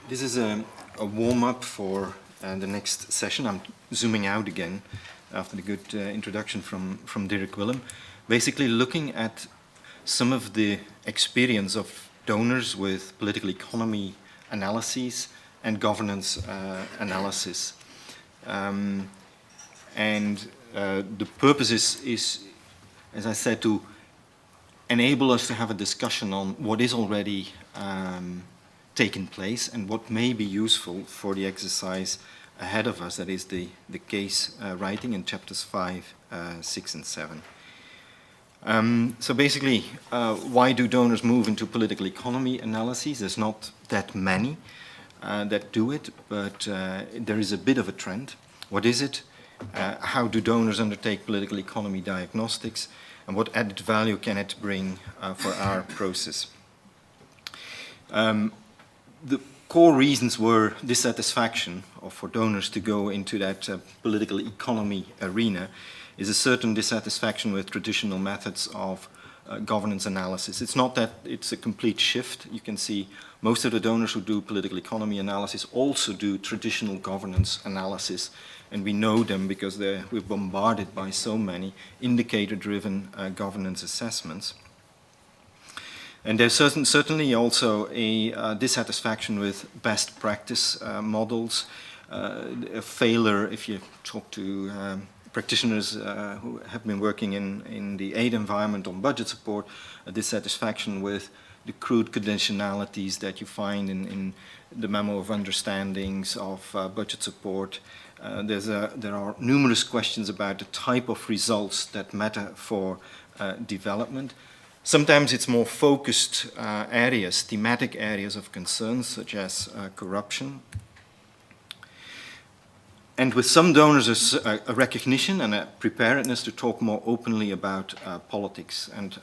This is a warm-up for the next session. I'm zooming out again after the good introduction from Vanheukelom. Basically looking at some of the experience of donors with political economy analyses and governance analysis. The purpose is, as I said, to enable us to have a discussion on what is already taken place and what may be useful for the exercise ahead of us, that is the case writing in chapters 5, 6 and 7. So basically, why do donors move into political economy analyses? There's not that many that do it, but there is a bit of a trend. What is it? How do donors undertake political economy diagnostics? And what added value can it bring for our process? The core reasons were dissatisfaction for donors to go into that political economy arena is a certain dissatisfaction with traditional methods of governance analysis. It's not that it's a complete shift. You can see most of the donors who do political economy analysis also do traditional governance analysis, and we know them because we're bombarded by so many indicator-driven governance assessments. And there's certainly also a dissatisfaction with best practice models, a failure if you talk to practitioners who have been working in the aid environment on budget support, a dissatisfaction with the crude conditionalities that you find in the memo of understandings of budget support. There are numerous questions about the type of results that matter for development. Sometimes it's more focused areas, thematic areas of concern, such as corruption. And with some donors, there's a recognition and a preparedness to talk more openly about politics, and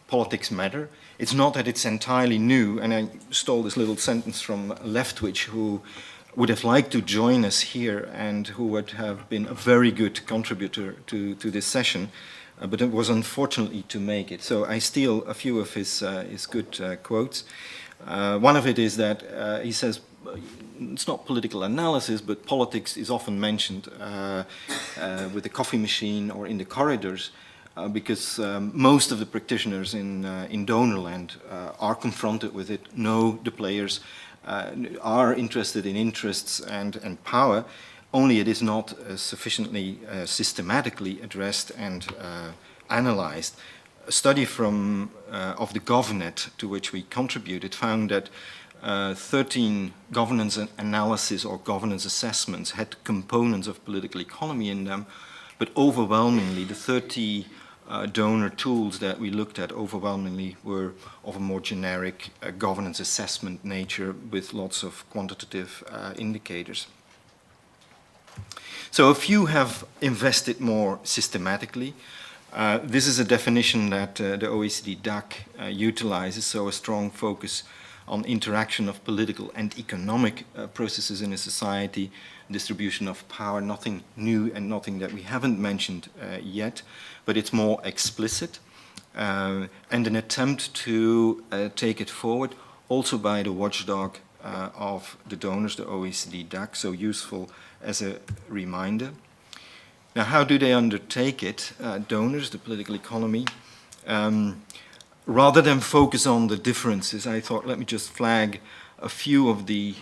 politics matter. It's not that it's entirely new, and I stole this little sentence from Leftwich, who would have liked to join us here and who would have been a very good contributor to this session. But it was unfortunately to make it. So I steal a few of his good quotes. One of it is that he says, it's not political analysis, but politics is often mentioned with the coffee machine or in the corridors, because most of the practitioners in donor land are confronted with it, know the players, are interested in interests and power. Only it is not sufficiently systematically addressed and analyzed. A study of the GovNet to which we contributed found that 13 governance analysis or governance assessments had components of political economy in them, but overwhelmingly the 30 donor tools that we looked at overwhelmingly were of a more generic governance assessment nature with lots of quantitative indicators. So a few have invested more systematically. This is a definition that the OECD DAC utilizes, so a strong focus on interaction of political and economic processes in a society, distribution of power, nothing new and nothing that we haven't mentioned yet, but it's more explicit, and an attempt to take it forward also by the watchdog of the donors, the OECD DAC, so useful as a reminder. Now, how do they undertake it, donors, the political economy? Rather than focus on the differences, I thought, let me just flag a few of the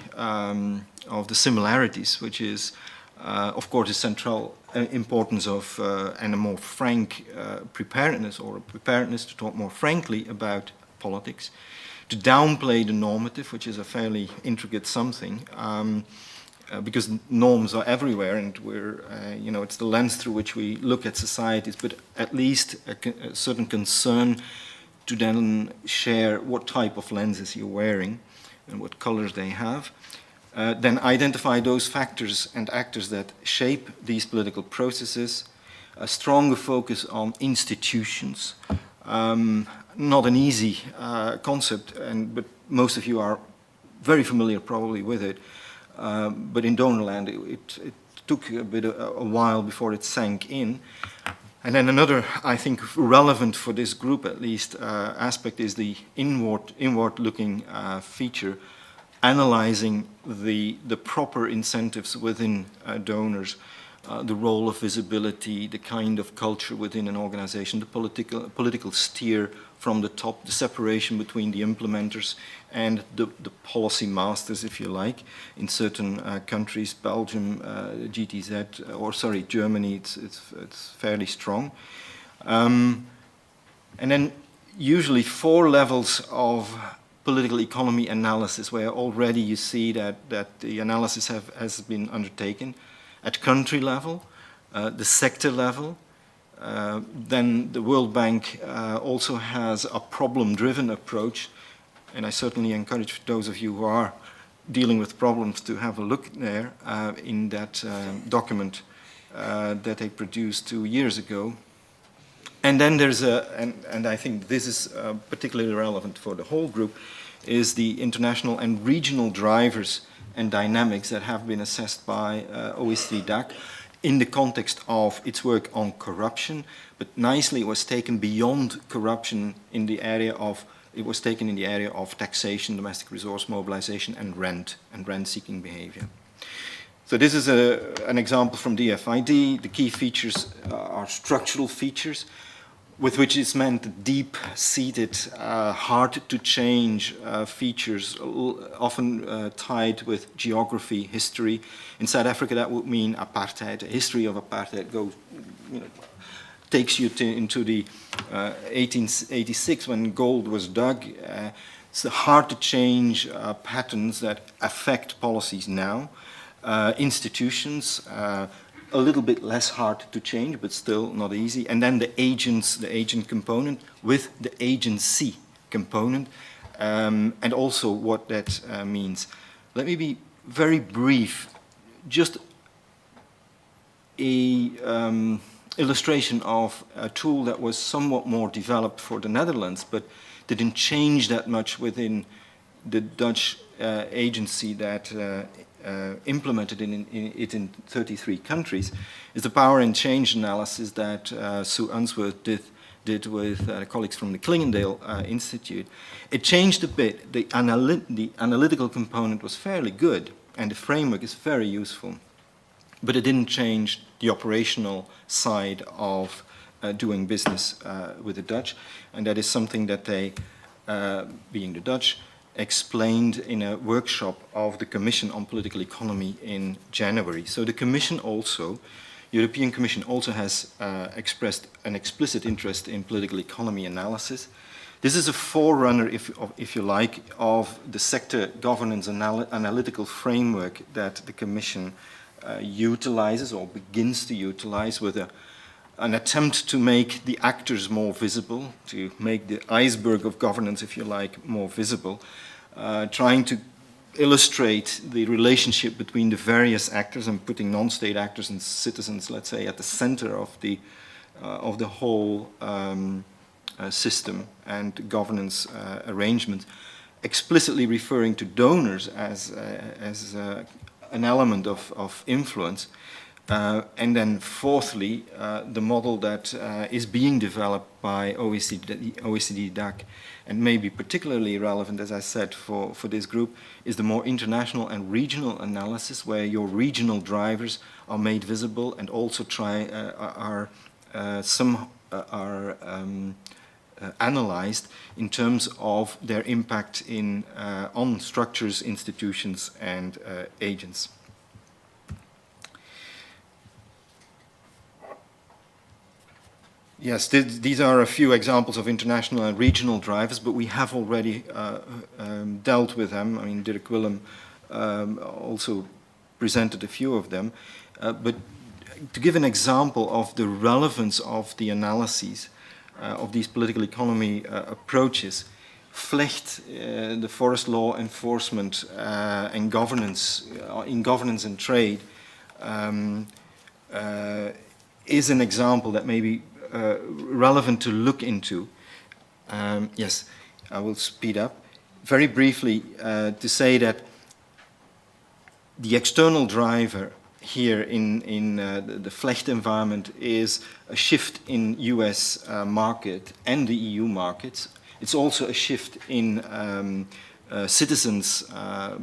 similarities, which is, of course, the central importance of and a more frank preparedness, or a preparedness to talk more frankly about politics, to downplay the normative, which is a fairly intricate something, because norms are everywhere, and it's the lens through which we look at societies, but at least a certain concern to then share what type of lenses you're wearing and what colors they have. Then identify those factors and actors that shape these political processes, a stronger focus on institutions. Not an easy concept, but most of you are very familiar probably with it. But in donor land, it took a while before it sank in. And then another, I think, relevant for this group at least, aspect is the inward-looking feature analyzing the proper incentives within donors, the role of visibility, the kind of culture within an organization, the political steer from the top, the separation between the implementers and the policy masters, if you like. In certain countries, Belgium, GTZ, or sorry, Germany, it's fairly strong. And then usually 4 levels of political economy analysis, where already you see that the analysis has been undertaken at country level, the sector level. Then the World Bank also has a problem-driven approach, and I certainly encourage those of you who are dealing with problems to have a look there in that document that they produced 2 years ago. And then there's and I think this is particularly relevant for the whole group, is the international and regional drivers and dynamics that have been assessed by OECD DAC in the context of its work on corruption, but nicely it was taken beyond corruption in the area of, it was taken in the area of taxation, domestic resource mobilization, and rent-seeking behavior. So this is an example from DFID. The key features are structural features, with which is meant deep-seated, hard-to-change features, often tied with geography, history. In South Africa, that would mean apartheid. A history of apartheid goes, takes you into the 1886 when gold was dug. It's the hard-to-change patterns that affect policies now. Institutions, a little bit less hard to change, but still not easy. And then the agent component with the agency component, and also what that means. Let me be very brief. Just a illustration of a tool that was somewhat more developed for the Netherlands, but didn't change that much within the Dutch agency that implemented it in 33 countries, is the power and change analysis that Sue Unsworth did with colleagues from the Clingendale Institute. It changed a bit. The analytical component was fairly good, and the framework is very useful, but it didn't change the operational side of doing business with the Dutch, and that is something that they, being the Dutch, explained in a workshop of the Commission on Political Economy in January. So the Commission also, European Commission also has expressed an explicit interest in political economy analysis. This is a forerunner, if you like, of the sector governance analytical framework that the Commission utilizes or begins to utilize, with an attempt to make the actors more visible, to make the iceberg of governance, if you like, more visible, trying to illustrate the relationship between the various actors and putting non-state actors and citizens, let's say, at the center of the whole system and governance arrangement, explicitly referring to donors as an element of influence. And then fourthly, the model that is being developed by OECD DAC, and maybe particularly relevant, as I said, for this group, is the more international and regional analysis, where your regional drivers are made visible and also are analyzed in terms of their impact on structures, institutions, and agents. Yes, these are a few examples of international and regional drivers, but we have already dealt with them. I mean, Dirk Willem also presented a few of them. But to give an example of the relevance of the analyses of these political economy approaches, Vlecht, the forest law enforcement and governance, in governance and trade, is an example that may be relevant to look into. Yes, I will speed up. Very briefly, to say that the external driver here in the Vlecht environment is a shift in US market and the EU markets. It's also a shift in citizens'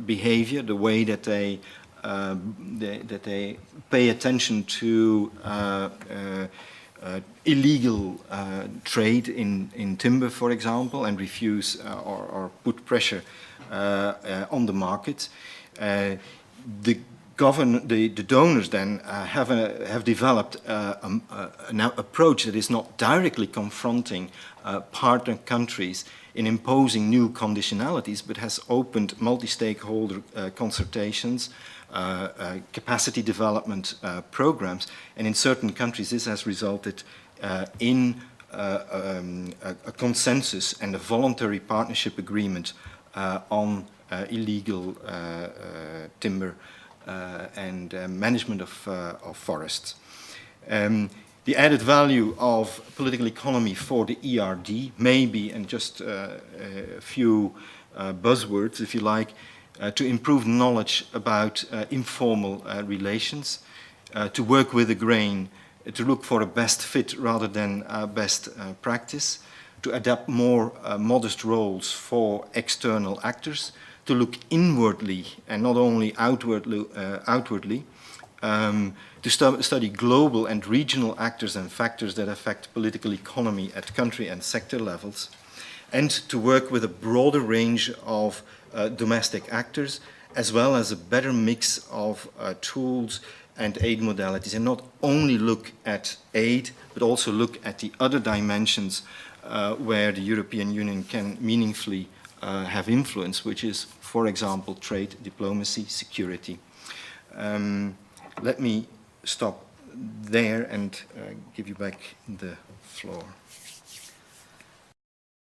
behavior, the way that they pay attention to illegal trade in timber, for example, and refuse or put pressure on the market. The donors then have developed an approach that is not directly confronting partner countries in imposing new conditionalities, but has opened multi-stakeholder consultations, capacity development programs, and in certain countries this has resulted in a consensus and a voluntary partnership agreement on illegal timber and management of forests. The added value of political economy for the ERD may be, and just a few buzzwords, if you like, to improve knowledge about informal relations, to work with the grain, to look for a best fit rather than best practice, to adapt more modest roles for external actors, to look inwardly and not only outwardly, to study global and regional actors and factors that affect political economy at country and sector levels, and to work with a broader range of domestic actors, as well as a better mix of tools and aid modalities, and not only look at aid, but also look at the other dimensions where the European Union can meaningfully have influence, which is, for example, trade, diplomacy, security. Let me stop there and give you back the floor.